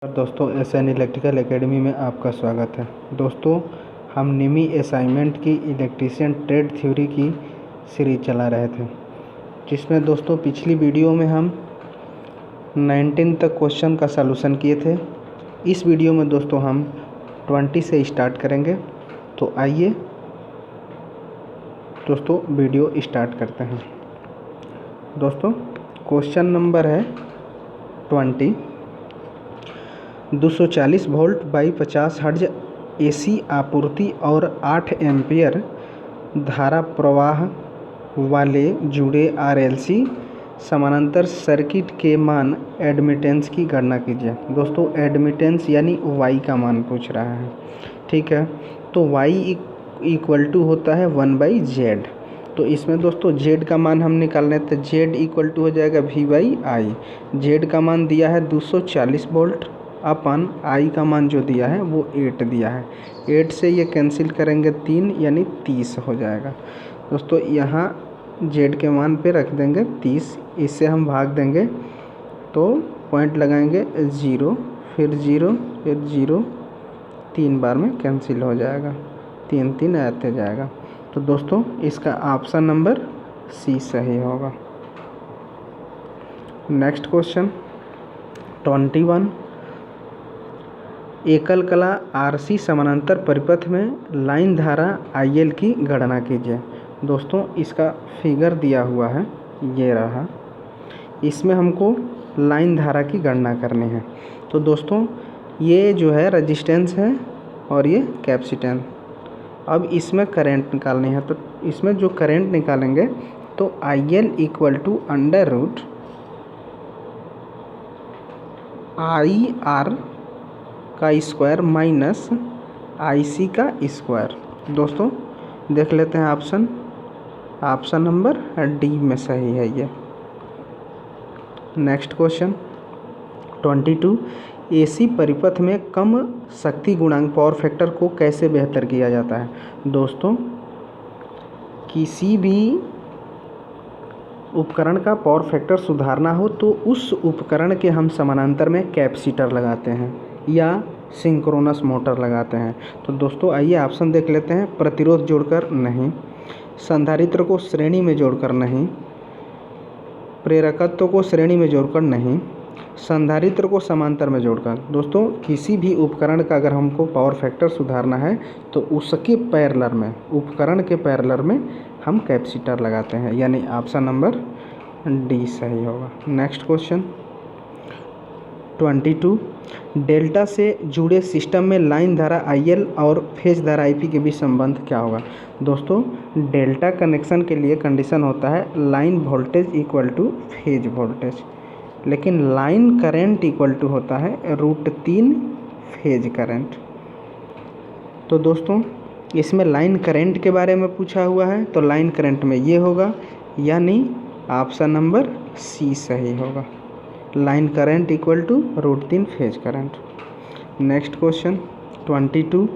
दोस्तों SN electrical academy में आपका स्वागत है। दोस्तों हम निमी असाइनमेंट की इलेक्ट्रीशियन ट्रेड थ्योरी की सीरीज चला रहे थे, जिसमें दोस्तों पिछली वीडियो में हम 19 तक क्वेश्चन का सलूशन किए थे। इस वीडियो में दोस्तों हम 20 से स्टार्ट करेंगे। तो आइए दोस्तों वीडियो स्टार्ट करते हैं। दोस्तों क्वेश्चन नंबर है 20। 240 वोल्ट बाई 50 हर्ट्ज AC आपूर्ति और 8 एम्पियर धारा प्रवाह वाले जुड़े RLC समानांतर सर्किट के मान एडमिटेंस की गणना कीजिए। दोस्तों एडमिटेंस यानी Y का मान पूछ रहा है, ठीक है। तो Y इक्वल टू होता है 1/Z। तो इसमें दोस्तों Z का मान हम निकालने तो Z इक्वल टू हो जाएगा V/I। Z का मान दिया है 240 वोल्ट अपन I का मान जो दिया है वो 8 दिया है। 8 से ये कैंसिल करेंगे 3 यानी 30 हो जाएगा। दोस्तों यहाँ Z के मान पे रख देंगे 30, इससे हम भाग देंगे तो पॉइंट लगाएंगे 0, फिर 0, फिर 0, 3 बार में कैंसिल हो जाएगा, 3 3 आते जाएगा। तो दोस्तों इसका ऑप्शन नंबर C सही होगा। Next question 21। एकल कला RC समानांतर परिपथ में लाइन धारा IL की गणना कीजिए। दोस्तों इसका फिगर दिया हुआ है, ये रहा। इसमें हमको लाइन धारा की गणना करनी है। तो दोस्तों ये जो है रेजिस्टेंस है और ये कैपेसिटेंस। अब इसमें करंट निकालनी है, तो इसमें जो करंट निकालेंगे तो IL इक्वल टू √ IR का स्क्वायर माइनस IC का स्क्वायर। दोस्तों देख लेते हैं ऑप्शन नंबर D में सही है ये। Next question 22। AC परिपथ में कम शक्ति गुणांक पावर फैक्टर को कैसे बेहतर किया जाता है। दोस्तों किसी भी उपकरण का पावर फैक्टर सुधारना हो तो उस उपकरण के हम समानांतर में कैपेसिटर लगाते हैं या सिंक्रोनस मोटर लगाते हैं। तो दोस्तों आइए ऑप्शन देख लेते हैं। प्रतिरोध जोड़कर नहीं, संधारित्र को श्रेणी में जोड़कर नहीं, प्रेरकत्व को श्रेणी में जोड़कर नहीं, संधारित्र को समांतर में जोड़कर। दोस्तों किसी भी उपकरण का अगर हमको पावर फैक्टर सुधारना है तो उसके पैरेलल में, उपकरण के पैरेलल में हम कैपेसिटर लगाते हैं, यानी ऑप्शन नंबर D सही होगा। Next question 22। डेल्टा से जुड़े सिस्टम में लाइन धारा IL और फेज धारा IP के बीच संबंध क्या होगा। दोस्तों डेल्टा कनेक्शन के लिए कंडीशन होता है line voltage equal two phase voltage, लेकिन लाइन करंट इक्वल टू होता है √3 फेज करंट। तो दोस्तों इसमें लाइन करंट के बारे में पूछा हुआ है, तो लाइन करंट में ये होगा, यानी ऑप्शन नंबर C सही होगा। Line current equal to √3 phase current. Next question 22।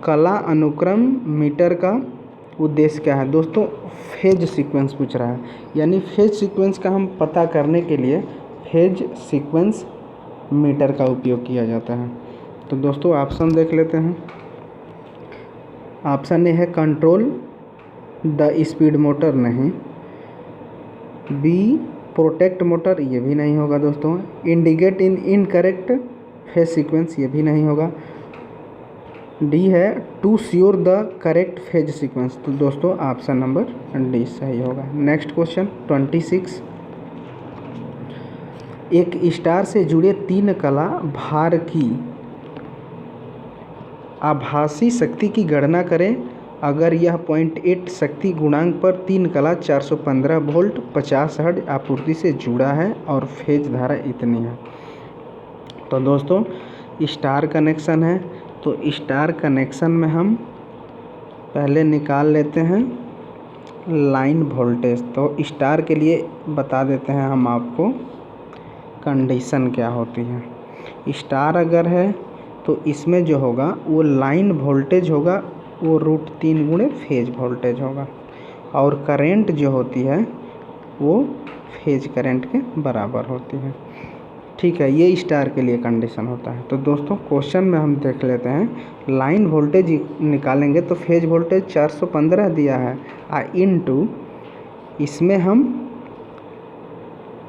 कला अनुक्रम मीटर का उद्देश्य क्या है। दोस्तों फेज सीक्वेंस पूछ रहा है, यानी फेज सीक्वेंस का हम पता करने के लिए फेज सीक्वेंस मीटर का उपयोग किया जाता है। तो दोस्तों ऑप्शन देख लेते हैं। ऑप्शन ए है कंट्रोल द स्पीड मोटर, नहीं। B प्रोटेक्ट मोटर, ये भी नहीं होगा दोस्तों। Indicate in incorrect phase sequence, ये भी नहीं होगा। D है to sure the correct phase sequence. तो दोस्तों ऑप्शन नंबर D सही होगा। Next question 26। एक स्टार से जुड़े 3 कला भार की आभासी शक्ति की गणना करें अगर यह 0.8 शक्ति गुणांक पर 3 कला 415 वोल्ट 50 हर्ट्ज आपूर्ति से जुड़ा है और फेज धारा इतनी है। तो दोस्तों स्टार कनेक्शन है, तो स्टार कनेक्शन में हम पहले निकाल लेते हैं लाइन वोल्टेज। तो स्टार के लिए बता देते हैं हम आपको कंडीशन क्या होती है। स्टार अगर है तो इसमें जो होगा वो लाइन वोल्टेज होगा वो √3 गुणे फेज वोल्टेज होगा, और करंट जो होती है वो फेज करंट के बराबर होती है। ठीक है, ये स्टार के लिए कंडीशन होता है। तो दोस्तों क्वेश्चन में हम देख लेते हैं, लाइन वोल्टेज निकालेंगे तो फेज वोल्टेज 415 दिया है इनटू इसमें हम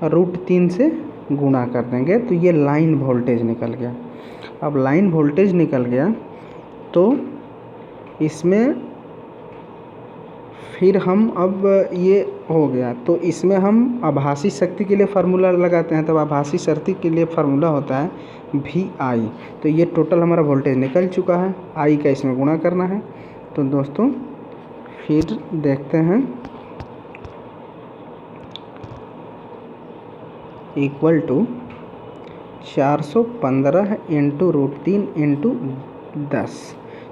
√3 से गुणा कर देंगे तो ये लाइन वोल्टेज निकल गया। अब लाइन वोल्टेज निकल गया तो इसमें फिर हम अब ये हो गया तो इसमें हम आभासी शक्ति के लिए फार्मूला लगाते हैं। तब आभासी शक्ति के लिए फार्मूला होता है VI। तो ये टोटल हमारा वोल्टेज निकल चुका है, I का इसमें गुणा करना है। तो दोस्तों फिर देखते हैं, इक्वल टू 415 इंटू √3 इंटू 10।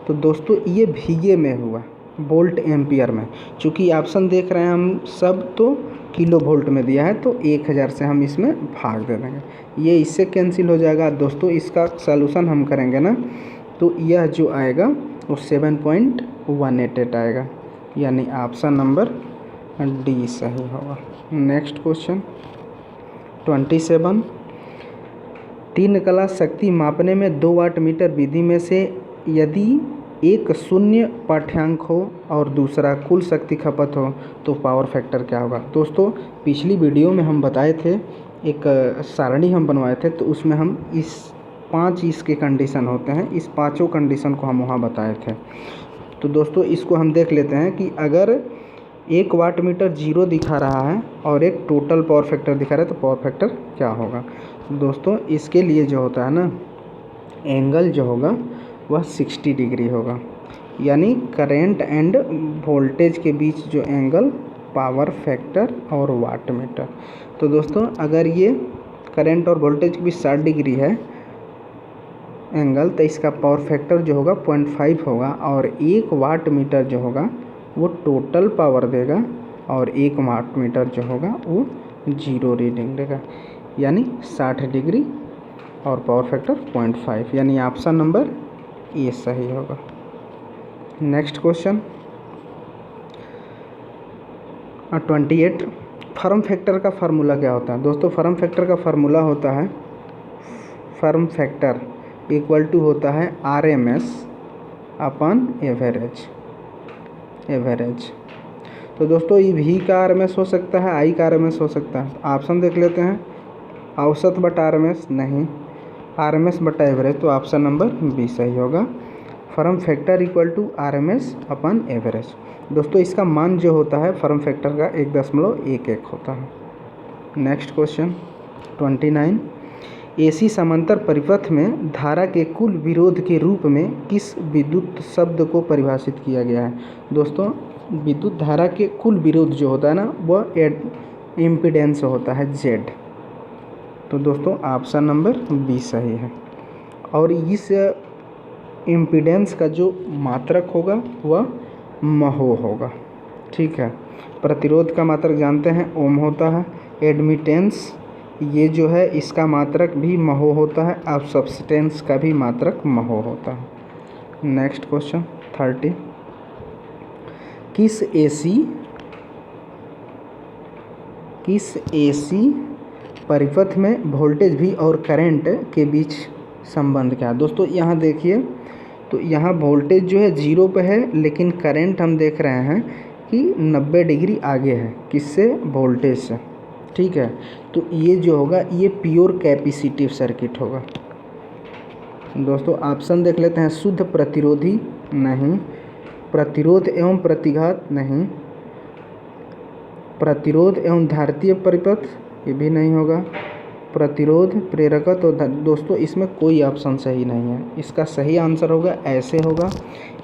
तो दोस्तों ये VA में हुआ, वोल्ट एम्पियर में। चूँकि ऑप्शन देख रहे हैं हम सब तो किलो वोल्ट में दिया है तो 1000 से हम इसमें भाग दे देंगे, ये इससे कैंसिल हो जाएगा। दोस्तों इसका सलूशन हम करेंगे ना तो यह जो आएगा वो 7.188 आएगा, यानी ऑप्शन नंबर D सही होगा। नेक्स्ट क्वेश्चन 27, 3 कला शक्ति मापने में 2 वाट मीटर विधि में से यदि एक शून्य पाठ्यांक हो और दूसरा कुल शक्ति खपत हो तो पावर फैक्टर क्या होगा। दोस्तों पिछली वीडियो में हम बताए थे, एक सारणी हम बनवाए थे, तो उसमें हम इस 5 इसके कंडीशन होते हैं, इस 5 कंडीशन को हम वहाँ बताए थे। तो दोस्तों इसको हम देख लेते हैं कि अगर 1 वाट मीटर 0 दिखा रहा है और एक टोटल पावर फैक्टर दिखा रहा है तो पावर फैक्टर क्या होगा। दोस्तों इसके लिए जो होता है ना, एंगल जो होगा वह 60 डिग्री होगा, यानी करेंट एंड वोल्टेज के बीच जो एंगल पावर फैक्टर और वाट मीटर। तो दोस्तों अगर ये करेंट और वोल्टेज के बीच 60 डिग्री है एंगल तो इसका पावर फैक्टर जो होगा 0.5 होगा, और 1 वाट मीटर जो होगा वो टोटल पावर देगा और 1 वाट मीटर जो होगा वो 0 रीडिंग देगा, यानी 60 डिग्री और पावर फैक्टर 0.5, यानी ऑप्शन नंबर ए सही होगा। नेक्स्ट क्वेश्चन 28, फॉर्म फैक्टर का फार्मूला क्या होता है। दोस्तों फॉर्म फैक्टर का फार्मूला होता है, फॉर्म फैक्टर इक्वल टू होता है RMS अपन एवरेज। तो दोस्तों ये V का RMS हो सकता है, I का RMS हो सकता है। ऑप्शन देख लेते हैं, औसत बटा RMS नहीं, RMS बटा एवरेज, तो ऑप्शन नंबर B सही होगा। Form factor equal to RMS upon average. दोस्तों इसका मान जो होता है फॉर्म फैक्टर का 1.11 होता है। नेक्स्ट क्वेश्चन 29, AC समांतर परिपथ में धारा के कुल विरोध के रूप में किस विद्युत शब्द को परिभाषित किया गया है। दोस्तों विद्युत धारा के कुल विरोध जो होता है ना वह इम्पीडेंस होता है Z। तो दोस्तों ऑप्शन नंबर B सही है। और इस इम्पीडेंस का जो मात्रक होगा वह महो होगा, ठीक है। प्रतिरोध का मात्रक जानते हैं ओम होता है। एडमिटेंस ये जो है इसका मात्रक भी महो होता है, और सब्सटेंस का भी मात्रक महो होता है। नेक्स्ट क्वेश्चन 30, किस AC परिपथ में वोल्टेज V और करंट के बीच संबंध क्या है। दोस्तों यहाँ देखिए, तो यहाँ वोल्टेज जो है 0 पे है, लेकिन करंट हम देख रहे हैं कि 90 डिग्री आगे है, किससे, वोल्टेज से, ठीक है। तो ये जो होगा ये प्योर कैपेसिटिव सर्किट होगा। दोस्तों ऑप्शन देख लेते हैं, शुद्ध प्रतिरोधी नहीं, प्रतिरोध एवं प्रतिघात नहीं, प्रतिरोध एवं धारितीय परिपथ ये भी नहीं होगा, प्रतिरोध प्रेरकत्व। तो दोस्तों इसमें कोई ऑप्शन सही नहीं है, इसका सही आंसर होगा ऐसे होगा,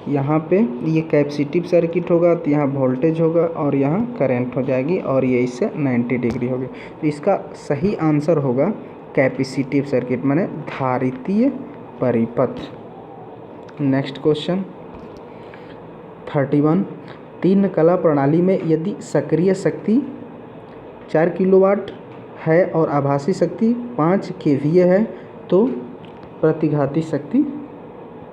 यहाँ पे ये कैपेसिटिव सर्किट होगा तो यहाँ वोल्टेज होगा और यहाँ करंट हो जाएगी और ये इससे 90 डिग्री होगी। तो इसका सही आंसर होगा कैपेसिटिव सर्किट, माने धारितीय परिपथ। नेक्स्ट क्वेश्चन 31, 3 कला प्रणाली में यदि सक्रिय शक्ति 4 किलोवाट है और आभासी शक्ति 5 kVA है तो प्रतिघाती शक्ति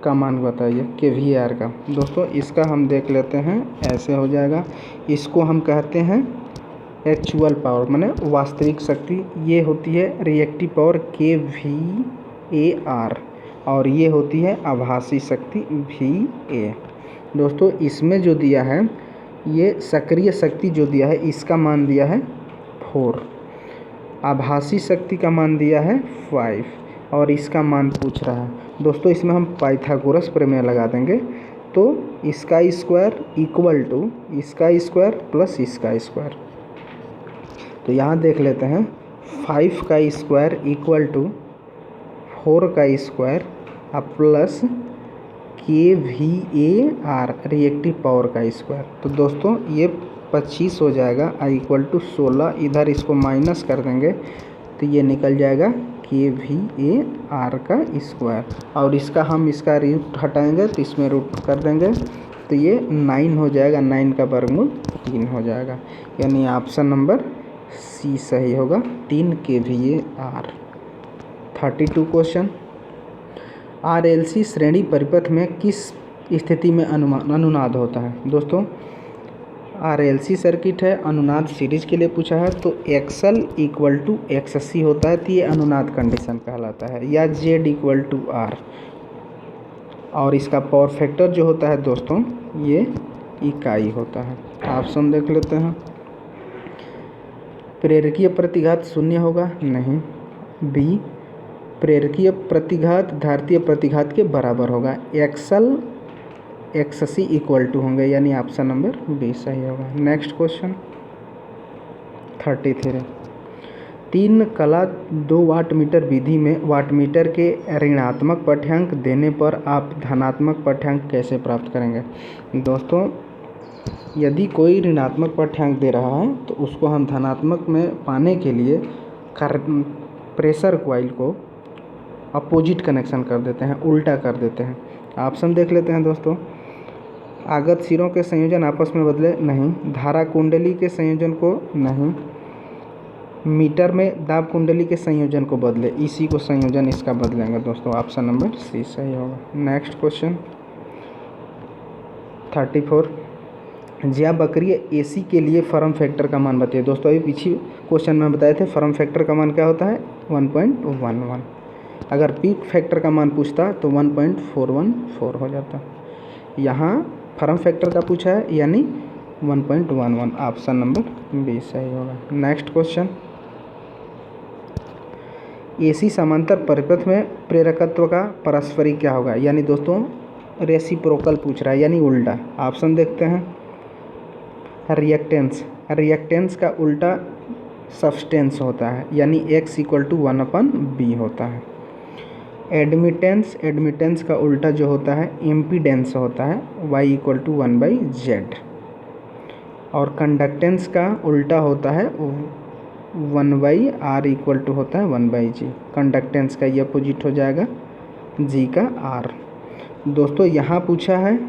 का मान बताइए kVAR का। दोस्तों इसका हम देख लेते हैं, ऐसे हो जाएगा। इसको हम कहते हैं एक्चुअल पावर माने वास्तविक शक्ति, ये होती है रिएक्टिव पावर kVAR, और ये होती है आभासी शक्ति VA। दोस्तों इसमें जो दिया है ये सक्रिय शक्ति जो दिया है इसका मान दिया है 4, आभासी शक्ति का मान दिया है 5 और इसका मान पूछ रहा है। दोस्तों इसमें हम पाइथागोरस प्रमेय लगा देंगे, तो इसका स्क्वायर इक्वल टू इसका स्क्वायर प्लस इसका स्क्वायर। तो यहाँ देख लेते हैं 5 का स्क्वायर इक्वल टू 4 का square plus kVAR reactive power का स्क्वायर। तो दोस्तों ये 25 हो जाएगा इक्वल टू 16, इधर इसको माइनस कर देंगे तो ये निकल जाएगा kVAR का स्क्वायर, और इसका हम इसका रूट हटाएंगे तो इसमें रूट कर देंगे तो ये 9 हो जाएगा, 9 का वर्गमूल 3 हो जाएगा, यानी ऑप्शन नंबर सी सही होगा, 3 kVAR। 32 क्वेश्चन, RLC श्रेणी परिपथ में किस स्थिति में अनुनाद होता है। दोस्तों RLC सर्किट है, अनुनाद सीरीज के लिए पूछा है, तो XL इक्वल टू XC होता है तो ये अनुनाद कंडीशन कहलाता है, या Z इक्वल टू R, और इसका पावर फैक्टर जो होता है दोस्तों ये इकाई होता है। ऑप्शन देख लेते हैं, प्रेरकीय प्रतिघात शून्य होगा, नहीं। बी, प्रेरकीय प्रतिघात धारतीय प्रतिघात के बराबर होगा, XL XC इक्वल टू होंगे, यानी ऑप्शन नंबर बी सही होगा। नेक्स्ट क्वेश्चन 33, 3 कला 2 वाट मीटर विधि में वाट मीटर के ऋणात्मक पाठ्यांक देने पर आप धनात्मक पाठ्यांक कैसे प्राप्त करेंगे। दोस्तों यदि कोई ऋणात्मक पाठ्यांक दे रहा है तो उसको हम धनात्मक में पाने के लिए प्रेशर कॉइल को अपोजिट कनेक्शन कर देते हैं, उल्टा कर देते हैं। ऑप्शन देख लेते हैं दोस्तों, आगत सिरों के संयोजन आपस में बदले, नहीं। धारा कुंडली के संयोजन को, नहीं। मीटर में दाब कुंडली के संयोजन को बदले, इसी को संयोजन इसका बदलेंगे दोस्तों, ऑप्शन नंबर सी सही होगा। नेक्स्ट क्वेश्चन 34, ज्यावक्रीय AC के लिए फॉर्म फैक्टर का मान बताइए। दोस्तों अभी पीछे क्वेश्चन में बताए थे फॉर्म फैक्टर का मान क्या होता है 1.11, अगर पीक फैक्टर का मान पूछता तो 1.414 हो जाता। यहाँ फॉर्म फैक्टर का पूछा है यानी 1.11, ऑप्शन नंबर बी सही होगा। नेक्स्ट क्वेश्चन, AC समांतर परिपथ में प्रेरकत्व का परस्परिक क्या होगा, यानी दोस्तों रेसिप्रोकल पूछ रहा है, यानी उल्टा। ऑप्शन देखते हैं, रिएक्टेंस, रिएक्टेंस का उल्टा सब्सटेंस होता है, यानी x इक्वल टू 1/b होता है। एडमिटेंस, एडमिटेंस का उल्टा जो होता है इम्पीडेंस होता है, y इक्वल टू 1/z। और कंडक्टेंस का उल्टा होता है 1/r इक्वल टू होता है 1/g। कंडक्टेंस का ये अपोजिट हो जाएगा g का r। दोस्तों यहाँ पूछा है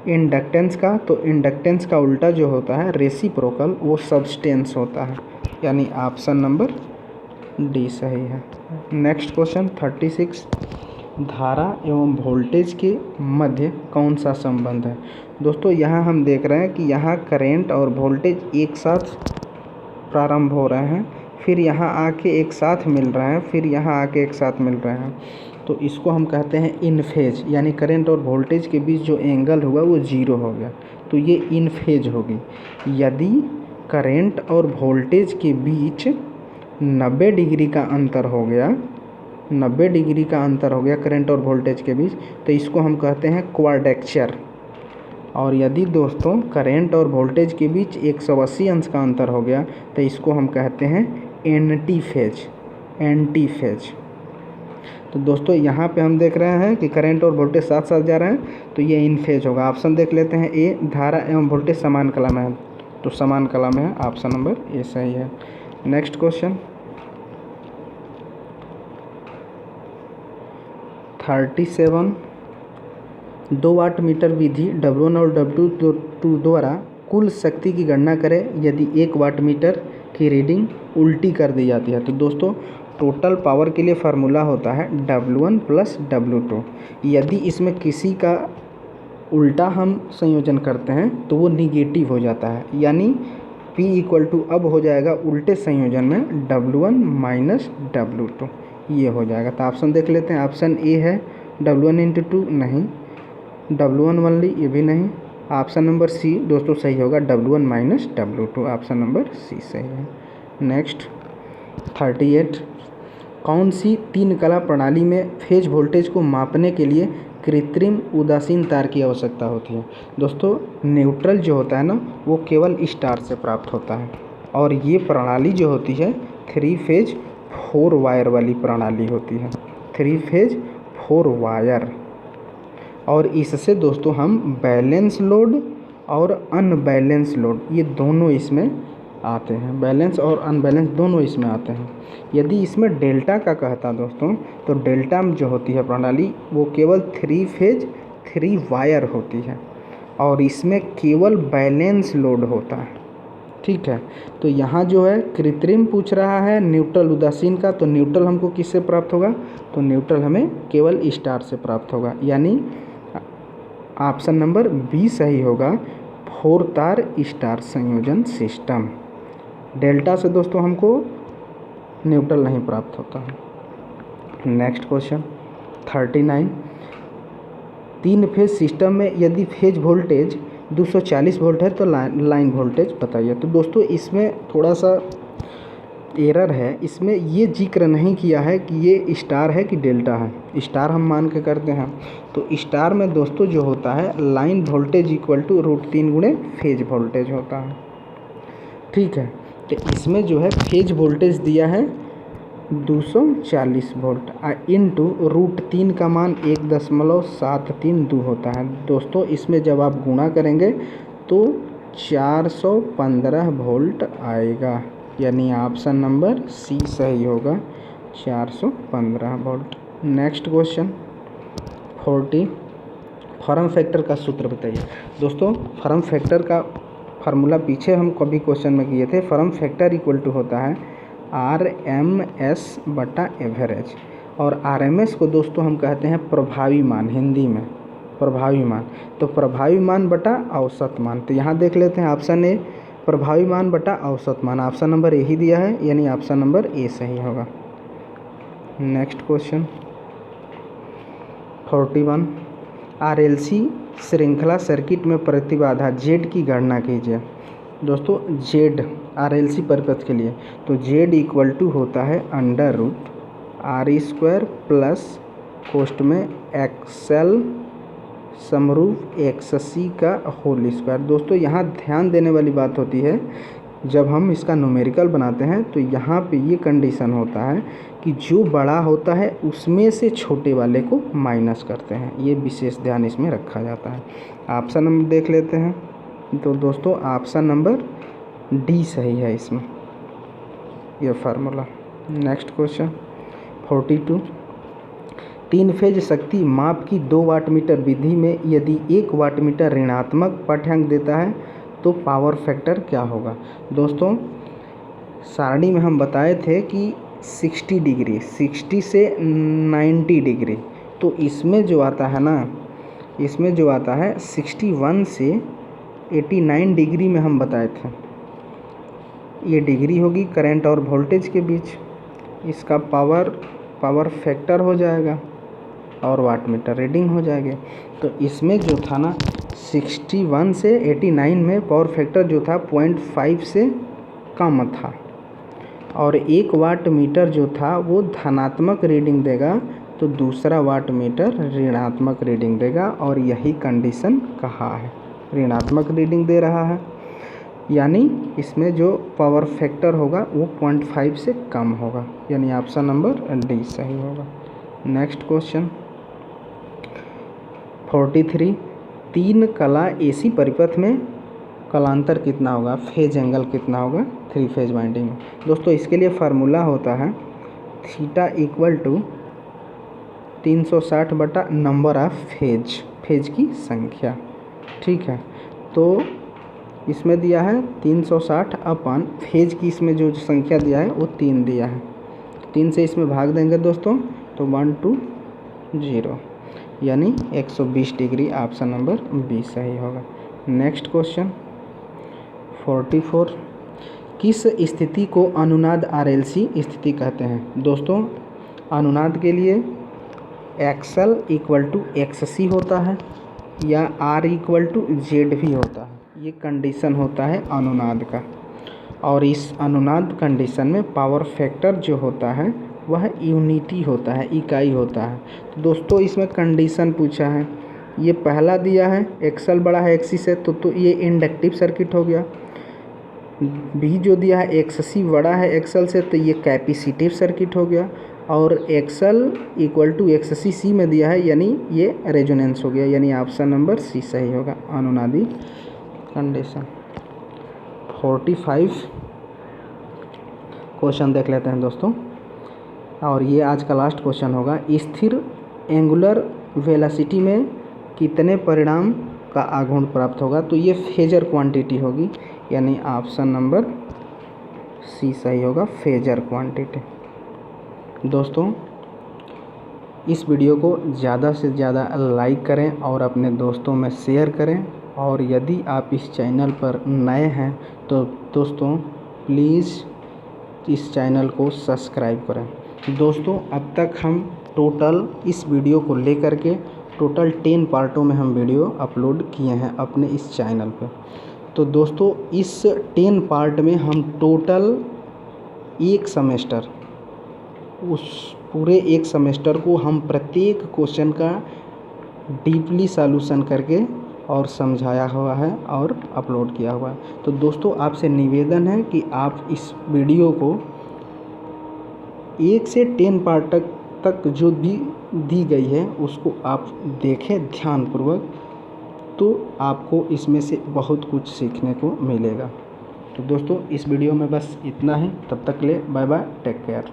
इंडक्टेंस का, तो इंडक्टेंस का उल्टा जो होता है रेसिप्रोकल, वो सब्सटेंस होता है, यानी ऑप्शन नंबर डी सही है। नेक्स्ट क्वेश्चन 36, धारा एवं वोल्टेज के मध्य कौन सा संबंध है। दोस्तों यहाँ हम देख रहे हैं कि यहाँ करंट और वोल्टेज एक साथ प्रारंभ हो रहे हैं, फिर यहाँ आके एक साथ मिल रहे हैं, फिर यहाँ आके एक साथ मिल रहे हैं, तो इसको हम कहते हैं इन फेज, यानी करंट और वोल्टेज के बीच जो एंगल हुआ वो 0 हो गया, तो ये इन फेज होगी। यदि करंट और वोल्टेज के बीच 90 डिग्री का अंतर हो गया, 90 डिग्री का अंतर हो गया करंट और वोल्टेज के बीच, तो इसको हम कहते हैं क्वाड्रेचर। और यदि दोस्तों करंट और वोल्टेज के बीच 180 अंश का अंतर हो गया तो इसको हम कहते हैं एंटी फेज, एंटी फेज। तो दोस्तों यहाँ पे हम देख रहे हैं कि करंट और वोल्टेज साथ साथ जा रहे हैं, तो ये इन फेज होगा। ऑप्शन देख लेते हैं, ए, धारा एवं वोल्टेज समान कला में है, तो समान कला में है, ऑप्शन नंबर ए सही है। नेक्स्ट क्वेश्चन 37, 2 वाट मीटर विधि W1 और W2 द्वारा कुल शक्ति की गणना करें यदि 1 वाट मीटर की रीडिंग उल्टी कर दी जाती है। तो दोस्तों टोटल पावर के लिए फार्मूला होता है W1 प्लस W2। यदि इसमें किसी का उल्टा हम संयोजन करते हैं तो वो निगेटिव हो जाता है, यानी P इक्वल टू अब हो जाएगा उल्टे संयोजन में W1 माइनस W2, ये हो जाएगा। तो ऑप्शन देख लेते हैं। ऑप्शन ए है W1 इंटू 2, नहीं। W1 ओनली, ये भी नहीं। ऑप्शन नंबर सी दोस्तों सही होगा, W1 minus W2, option number C सही है। नेक्स्ट 38, कौन सी तीन कला प्रणाली में फेज वोल्टेज को मापने के लिए कृत्रिम उदासीन तार की आवश्यकता होती है? दोस्तों न्यूट्रल जो होता है ना, वो केवल स्टार से प्राप्त होता है, और ये प्रणाली जो होती है 3 फेज 4 वायर वाली प्रणाली होती है, 3 फेज 4 वायर। और इससे दोस्तों हम बैलेंस लोड और अनबैलेंस लोड, ये दोनों इसमें आते हैं, बैलेंस और अनबैलेंस दोनों इसमें आते हैं। यदि इसमें डेल्टा का कहता दोस्तों, तो डेल्टा में जो होती है प्रणाली वो केवल 3 फेज 3 वायर होती है, और इसमें केवल बैलेंस लोड होता है। ठीक है, तो यहाँ जो है कृत्रिम पूछ रहा है न्यूट्रल उदासीन का, तो न्यूट्रल हमको किससे प्राप्त होगा? तो न्यूट्रल हमें केवल स्टार से प्राप्त होगा, यानी ऑप्शन नंबर बी सही होगा, 4 तार स्टार संयोजन सिस्टम। डेल्टा से दोस्तों हमको न्यूट्रल नहीं प्राप्त होता है। नेक्स्ट क्वेश्चन 39, 3 फेज सिस्टम में यदि फेज वोल्टेज 240 वोल्ट है तो लाइन वोल्टेज बताइए। तो दोस्तों इसमें थोड़ा सा एरर है, इसमें ये जिक्र नहीं किया है कि ये स्टार है कि डेल्टा है। स्टार हम मान के करते हैं, तो स्टार में दोस्तों जो होता है लाइन वोल्टेज इक्वल टू √3 गुणे फेज वोल्टेज होता है। ठीक है, तो इसमें जो है फेज वोल्टेज दिया है 240 वोल्ट इंटू √3 का मान 1.732 होता है। दोस्तों इसमें जब आप गुणा करेंगे तो 415 वोल्ट आएगा, यानी ऑप्शन नंबर सी सही होगा, 415 volt. Next question 40, form factor का सूत्र बताइए। दोस्तों फॉर्म फैक्टर का फार्मूला पीछे हम कभी क्वेश्चन में किए थे। फॉर्म फैक्टर इक्वल टू होता है RMS बटा एवरेज, और RMS को दोस्तों हम कहते हैं प्रभावी मान, हिंदी में प्रभावी मान। तो प्रभावी मान बटा औसत मान, तो यहाँ देख लेते हैं ऑप्शन ए प्रभावी मान बटा औसत मान, ऑप्शन नंबर ए ही दिया है, यानी ऑप्शन नंबर ए सही होगा। नेक्स्ट क्वेश्चन 41, RLC श्रृंखला सर्किट में प्रतिबाधा Z की गणना कीजिए। दोस्तों Z RLC परिपथ के लिए, तो Z इक्वल टू होता है √R² प्लस कोष्ठ में XL समरूप XC का होल स्क्वायर। दोस्तों यहाँ ध्यान देने वाली बात होती है, जब हम इसका न्यूमेरिकल बनाते हैं तो यहाँ पे ये कंडीशन होता है कि जो बड़ा होता है उसमें से छोटे वाले को माइनस करते हैं, ये विशेष ध्यान इसमें रखा जाता है। ऑप्शन नंबर देख लेते हैं, तो दोस्तों ऑप्शन नंबर डी सही है इसमें, यह फार्मूला। नेक्स्ट क्वेश्चन 42, 3 फेज शक्ति माप की 2 वाटमीटर विधि में यदि 1 वाटमीटर ऋणात्मक पाठ्यांक देता है तो पावर फैक्टर क्या होगा? दोस्तों सारणी में हम बताए थे कि 60 डिग्री, 60 से 90 डिग्री, तो इसमें जो आता है ना, इसमें जो आता है 61 से 89 डिग्री में हम बताए थे, ये डिग्री होगी करंट और वोल्टेज के बीच, इसका पावर फैक्टर हो जाएगा और वाटमीटर रीडिंग हो जाएगी। तो इसमें जो था ना 61 से 89 में पावर फैक्टर जो था 0.5 से कम था, और 1 वाट मीटर जो था वो धनात्मक रीडिंग देगा, तो दूसरा वाट मीटर ऋणात्मक रीडिंग देगा, और यही कंडीशन कहा है, ऋणात्मक रीडिंग दे रहा है, यानी इसमें जो पावर फैक्टर होगा वो 0.5 से कम होगा, यानी ऑप्शन नंबर डी सही होगा। नेक्स्ट क्वेश्चन 43, 3 कला AC परिपथ में कलांतर कितना होगा, फेज एंगल कितना होगा 3 फेज वाइंडिंग में? दोस्तों इसके लिए फार्मूला होता है थीटा इक्वल टू 360 बटा नंबर ऑफ फेज की संख्या। ठीक है, तो इसमें दिया है 360 अपन फेज की, इसमें जो संख्या दिया है वो 3 दिया है, 3 से इसमें भाग देंगे दोस्तों तो 120, यानी 120 डिग्री, ऑप्शन नंबर बी सही होगा। नेक्स्ट क्वेश्चन 44, किस स्थिति को अनुनाद RLC स्थिति कहते हैं? दोस्तों, अनुनाद के लिए XL = XC होता है या R = Z भी होता है। ये कंडीशन होता है अनुनाद का, और इस अनुनाद कंडीशन में पावर फैक्टर जो होता है वह यूनिटी होता है, इकाई होता है। तो दोस्तों, इसमें कंडीशन पूछा है, ये पहला दिया है XL बड़ा है XC से, तो ये इंडक्टिव सर्किट हो गया। बी जो दिया है XC बड़ा है XL से, तो ये कैपेसिटिव सर्किट हो गया। और XL = XC सी में दिया है, यानी ये रेजोनेंस हो गया, यानी ऑप्शन नंबर सी सही होगा, अनुनादी कंडीशन। 45 क्वेश्चन देख लेते हैं दोस्तों, और ये आज का लास्ट क्वेश्चन होगा। स्थिर एंगुलर वेलोसिटी में कितने परिणाम का आघूर्ण प्राप्त होगा? तो ये फेजर क्वांटिटी होगी, यानी ऑप्शन नंबर सी सही होगा, फेजर क्वांटिटी। दोस्तों, इस वीडियो को ज़्यादा से ज़्यादा लाइक करें और अपने दोस्तों में शेयर करें, और यदि आप इस चैनल पर नए हैं तो दोस्तों प्लीज़ इस चैनल को सब्सक्राइब करें। दोस्तों, अब तक हम टोटल इस वीडियो को लेकर के टोटल 10 पार्टों में हम वीडियो अपलोड किए हैं अपने इस चैनल पे। तो दोस्तों, इस 10 पार्ट में हम टोटल एक सेमेस्टर, उस पूरे एक सेमेस्टर को हम प्रत्येक क्वेश्चन का डीपली सॉल्यूशन करके और समझाया हुआ है और अपलोड किया हुआ है। तो दोस्तों, आपसे निवेदन है कि आप इस वीडियो को 1 से 10 पार्ट तक जो भी दी गई है उसको आप देखें ध्यानपूर्वक, तो आपको इसमें से बहुत कुछ सीखने को मिलेगा। तो दोस्तों, इस वीडियो में बस इतना ही। तब तक के लिए बाय बाय, टेक केयर।